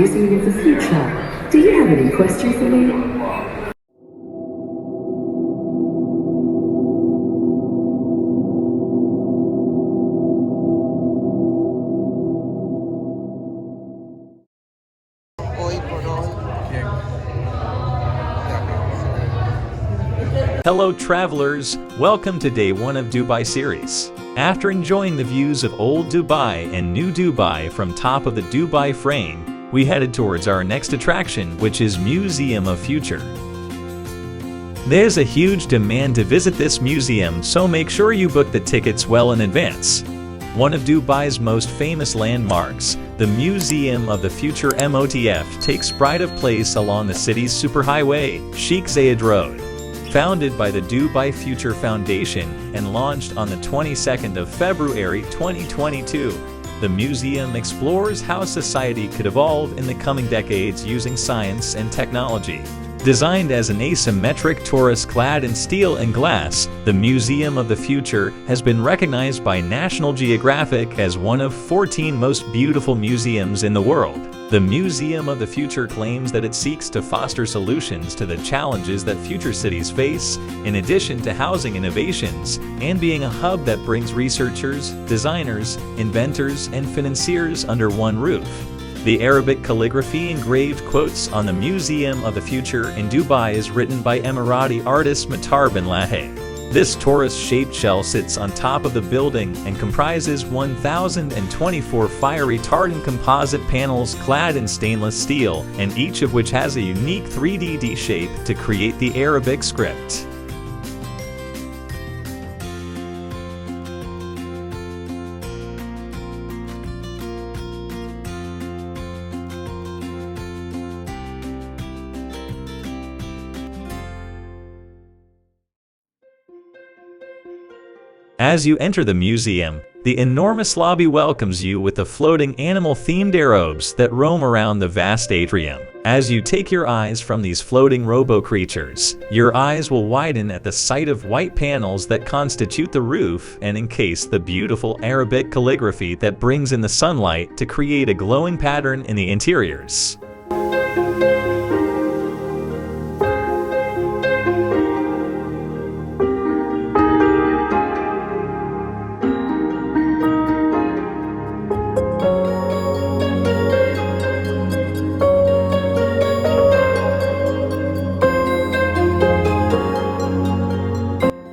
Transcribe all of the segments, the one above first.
Museum of the Future. Do you have any questions for me? Hello travelers, welcome to day 1 of Dubai series. After enjoying the views of old Dubai and new Dubai from top of the Dubai frame, we headed towards our next attraction, which is Museum of Future. There's a huge demand to visit this museum, so make sure you book the tickets well in advance. One of Dubai's most famous landmarks, the Museum of the Future MOTF, takes pride of place along the city's superhighway, Sheikh Zayed Road. Founded by the Dubai Future Foundation and launched on the 22nd of February 2022, the museum explores how society could evolve in the coming decades using science and technology. Designed as an asymmetric torus clad in steel and glass, the Museum of the Future has been recognized by National Geographic as one of 14 most beautiful museums in the world. The Museum of the Future claims that it seeks to foster solutions to the challenges that future cities face, in addition to housing innovations and being a hub that brings researchers, designers, inventors, and financiers under one roof. The Arabic calligraphy engraved quotes on the Museum of the Future in Dubai is written by Emirati artist Matar bin Lahe. This torus-shaped shell sits on top of the building and comprises 1,024 fiery tartan composite panels clad in stainless steel, and each of which has a unique 3D shape to create the Arabic script. As you enter the museum, the enormous lobby welcomes you with the floating animal-themed aerobes that roam around the vast atrium. As you take your eyes from these floating robo-creatures, your eyes will widen at the sight of white panels that constitute the roof and encase the beautiful Arabic calligraphy that brings in the sunlight to create a glowing pattern in the interiors.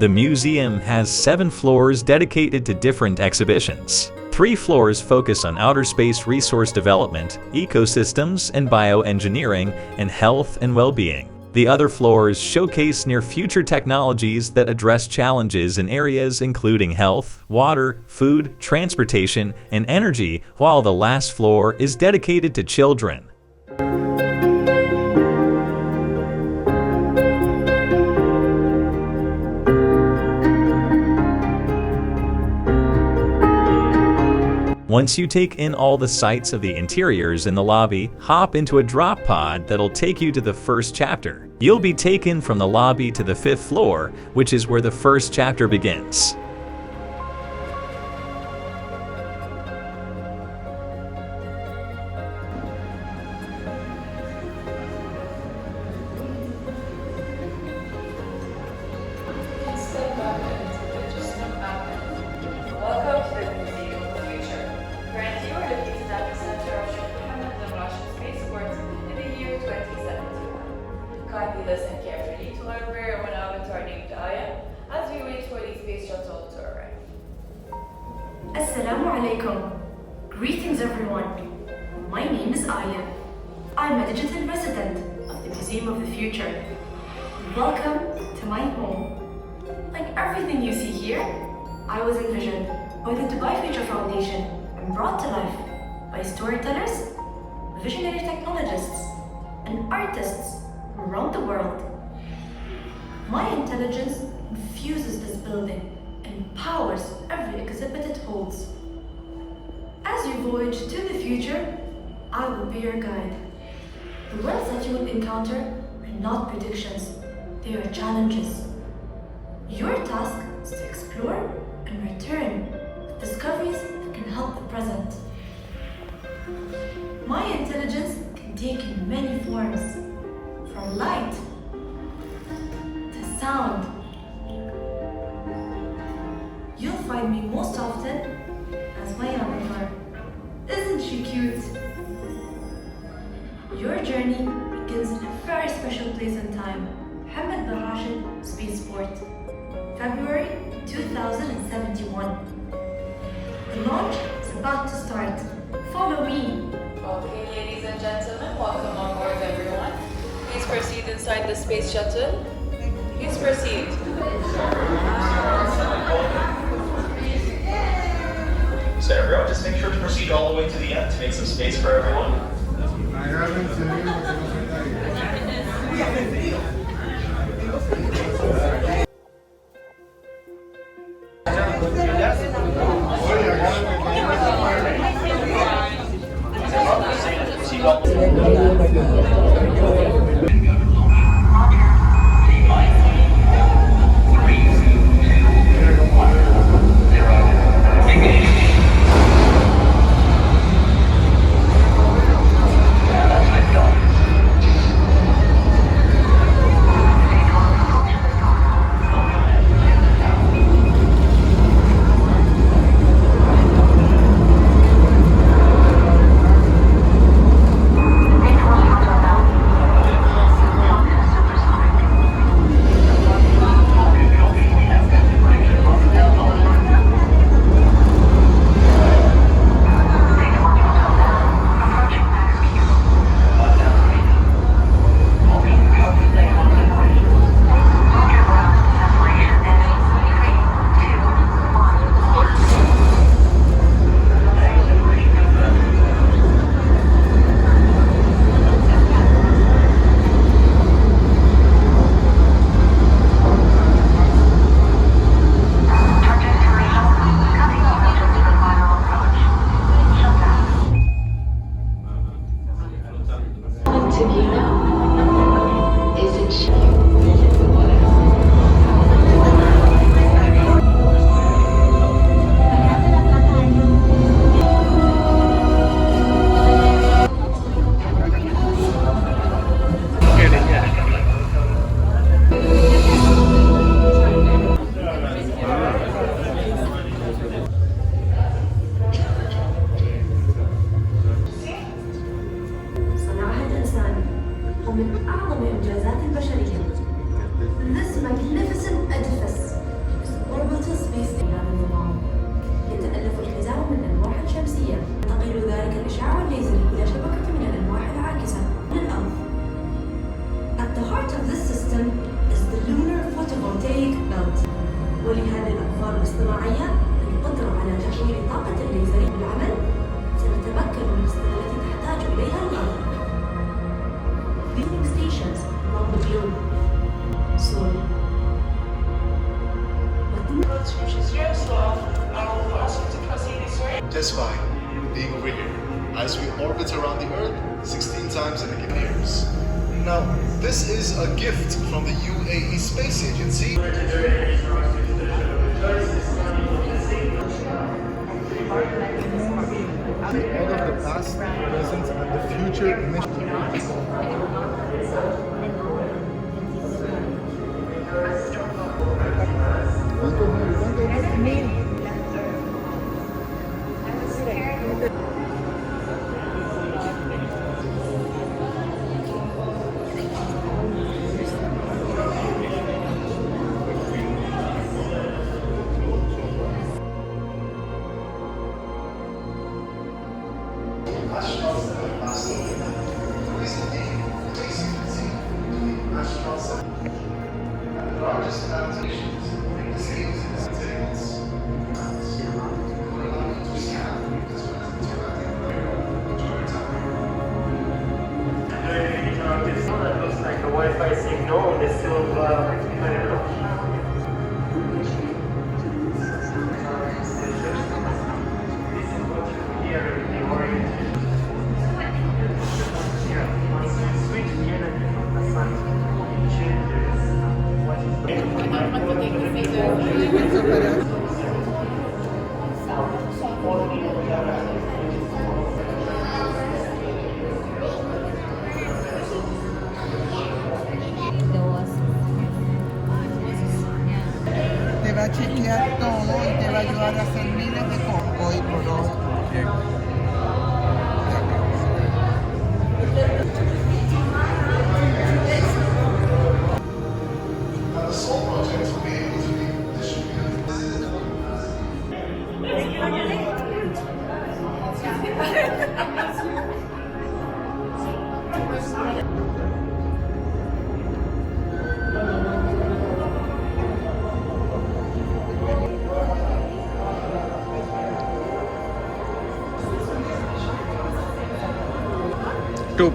The museum has 7 floors dedicated to different exhibitions. 3 floors focus on outer space resource development, ecosystems and bioengineering, and health and well-being. The other floors showcase near-future technologies that address challenges in areas including health, water, food, transportation, and energy, while the last floor is dedicated to children. Once you take in all the sights of the interiors in the lobby, hop into a drop pod that'll take you to the first chapter. You'll be taken from the lobby to the 5th floor, which is where the first chapter begins. Kindly listen carefully to learn where and when I will turn you to as we wait for the space shuttle to arrive. Assalamu alaikum. Greetings everyone. My name is Aya. I'm a digital resident of the Museum of the Future. Welcome to my home. Like everything you see here, I was envisioned by the Dubai Future Foundation and brought to life by storytellers, visionary technologists, and artists around the world. My intelligence infuses this building and powers every exhibit it holds. As you voyage to the future, I will be your guide. The worlds that you will encounter are not predictions, they are challenges. Your task is to explore and return with discoveries that can help the present. My intelligence can taken many forms, from light to sound. You'll find me most often as my avatar. Isn't she cute? Your journey begins in a very special place and time, Mohammed bin Rashid Spaceport, February 2071. The launch is about to start. Follow me. Okay, ladies and gentlemen, welcome on board everyone. Please proceed inside the space shuttle. Please proceed. So everyone, just make sure to proceed all the way to the end to make some space for everyone. من أعظم إنجازات البشرية. This magnificent edifice is orbital space هذا النظام. يتألف الحزام من الألواح الشمسية، ينتقل ذلك الإشعاع الليزري إلى شبكة من الألواح العاكسة من الأرض. At the heart of this system is the lunar photovoltaic belt. ولهذه الأقمار الاصطناعية القدرة على تحويل طاقة الليزري بالعمل، سنتمكن من الاستغلال التي تحتاج إليها الأرض. Building stations along the globe. Slowly. That's fine, being over here, as we orbit around the Earth 16 times in a given years. Now, this is a gift from the UAE Space Agency. All of the past, present, and the future missions. Wi-Fi signal is still chequear todo y te va a ayudar a hacer miles de cosas. Hoy por hoy. And the soul projects will be able to be distributed. Two.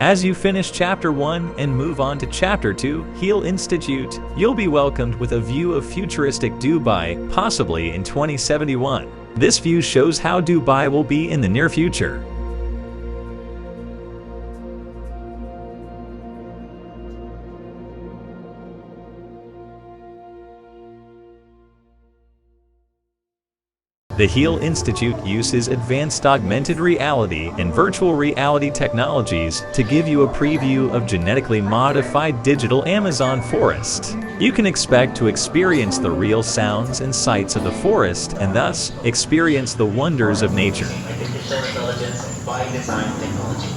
As you finish Chapter 1 and move on to Chapter 2, Heal Institute, you'll be welcomed with a view of futuristic Dubai, possibly in 2071. This view shows how Dubai will be in the near future. The Heal Institute uses advanced augmented reality and virtual reality technologies to give you a preview of genetically modified digital Amazon forest. You can expect to experience the real sounds and sights of the forest and thus experience the wonders of nature. Artificial intelligence by design technology.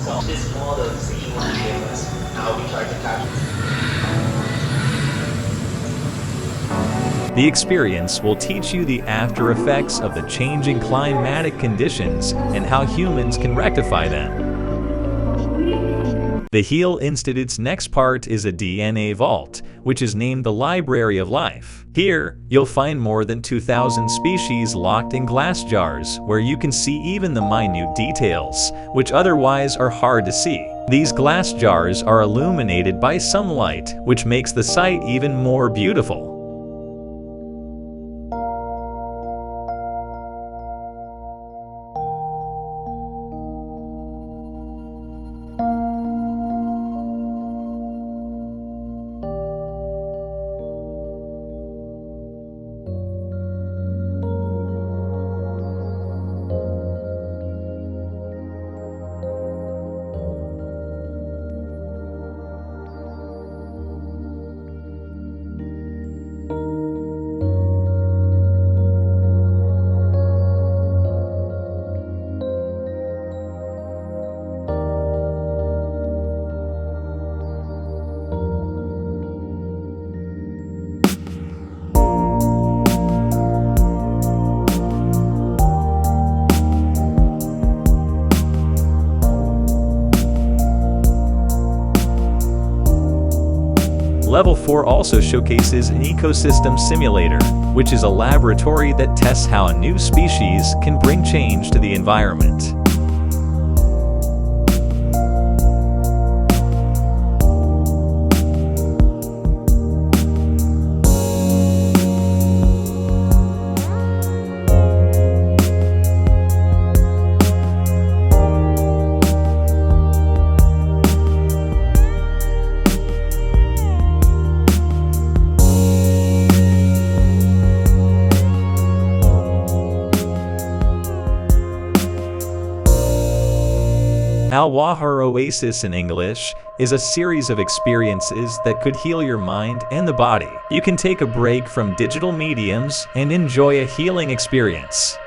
So this model C1 gave us how we try to capture. The experience will teach you the after effects of the changing climatic conditions and how humans can rectify them. The Heal Institute's next part is a DNA vault, which is named the Library of Life. Here, you'll find more than 2,000 species locked in glass jars, where you can see even the minute details, which otherwise are hard to see. These glass jars are illuminated by sunlight, which makes the sight even more beautiful. Level 4 also showcases an ecosystem simulator, which is a laboratory that tests how a new species can bring change to the environment. WAHA Oasis in English is a series of experiences that could heal your mind and the body. You can take a break from digital mediums and enjoy a healing experience.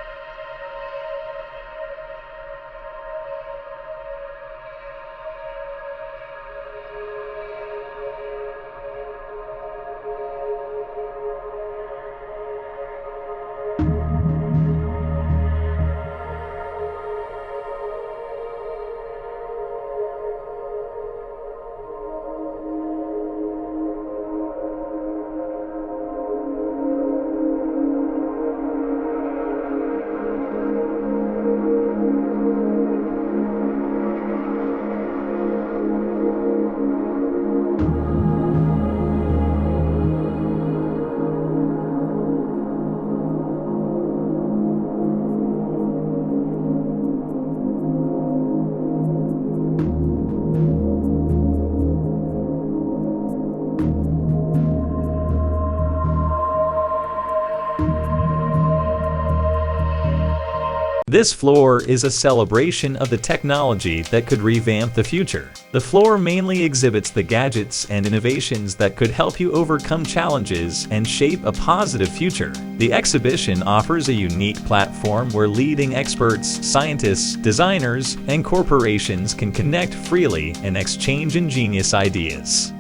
This floor is a celebration of the technology that could revamp the future. The floor mainly exhibits the gadgets and innovations that could help you overcome challenges and shape a positive future. The exhibition offers a unique platform where leading experts, scientists, designers, and corporations can connect freely and exchange ingenious ideas.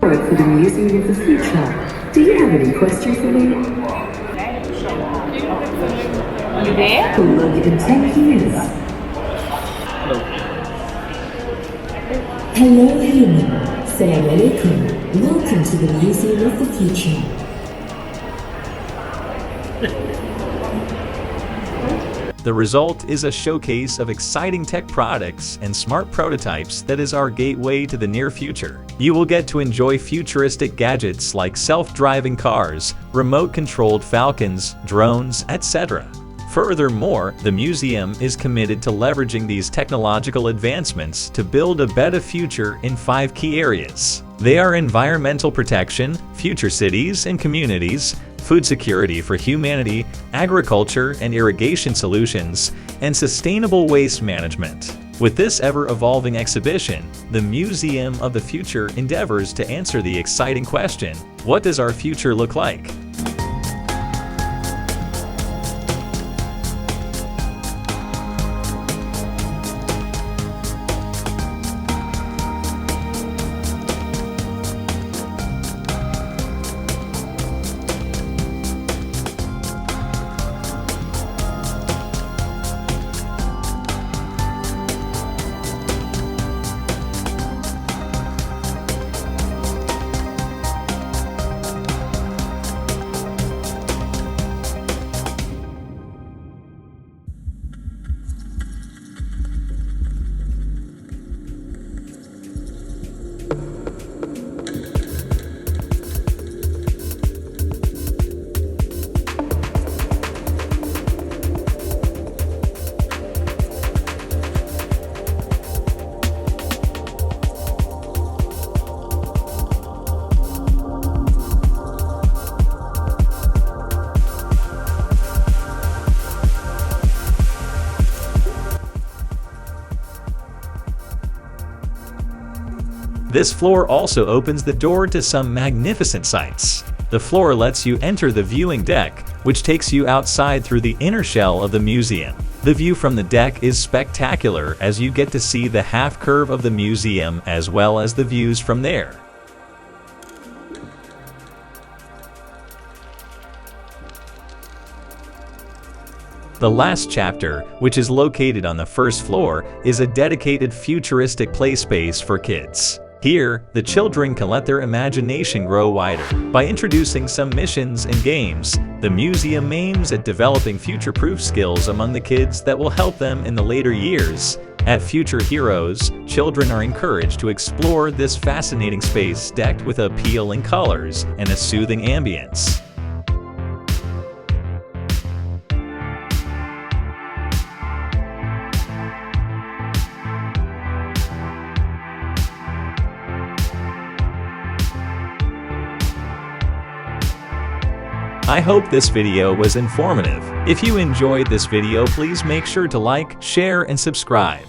For the Museum of the Future, do you have any questions for me? You there? Look in 10 years. Hello, human. Assalamu alaikum. Welcome to the Museum of the Future. The result is a showcase of exciting tech products and smart prototypes that is our gateway to the near future. You will get to enjoy futuristic gadgets like self-driving cars, remote-controlled falcons, drones, etc. Furthermore, the museum is committed to leveraging these technological advancements to build a better future in 5 key areas. They are environmental protection, future cities and communities, food security for humanity, agriculture and irrigation solutions, and sustainable waste management. With this ever-evolving exhibition, the Museum of the Future endeavors to answer the exciting question, what does our future look like? This floor also opens the door to some magnificent sights. The floor lets you enter the viewing deck, which takes you outside through the inner shell of the museum. The view from the deck is spectacular as you get to see the half curve of the museum as well as the views from there. The last chapter, which is located on the first floor, is a dedicated futuristic play space for kids. Here, the children can let their imagination grow wider. By introducing some missions and games, the museum aims at developing future-proof skills among the kids that will help them in the later years. At Future Heroes, children are encouraged to explore this fascinating space decked with appealing colors and a soothing ambience. I hope this video was informative. If you enjoyed this video, please make sure to like, share, and subscribe.